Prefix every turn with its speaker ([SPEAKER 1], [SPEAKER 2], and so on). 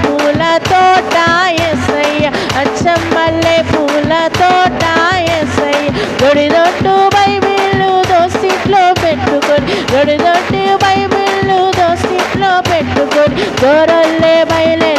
[SPEAKER 1] పూల తోట యేసయ్య, అచ్చం మల్లె పూల తోట యేసయ్య. దొడ్డు బైబిళ్ళు దోసిట్లో పెట్టుకొని, దొడ్డు బైబిళ్ళు దోసిట్లో పెట్టుకొని, దొరల్లే బయలే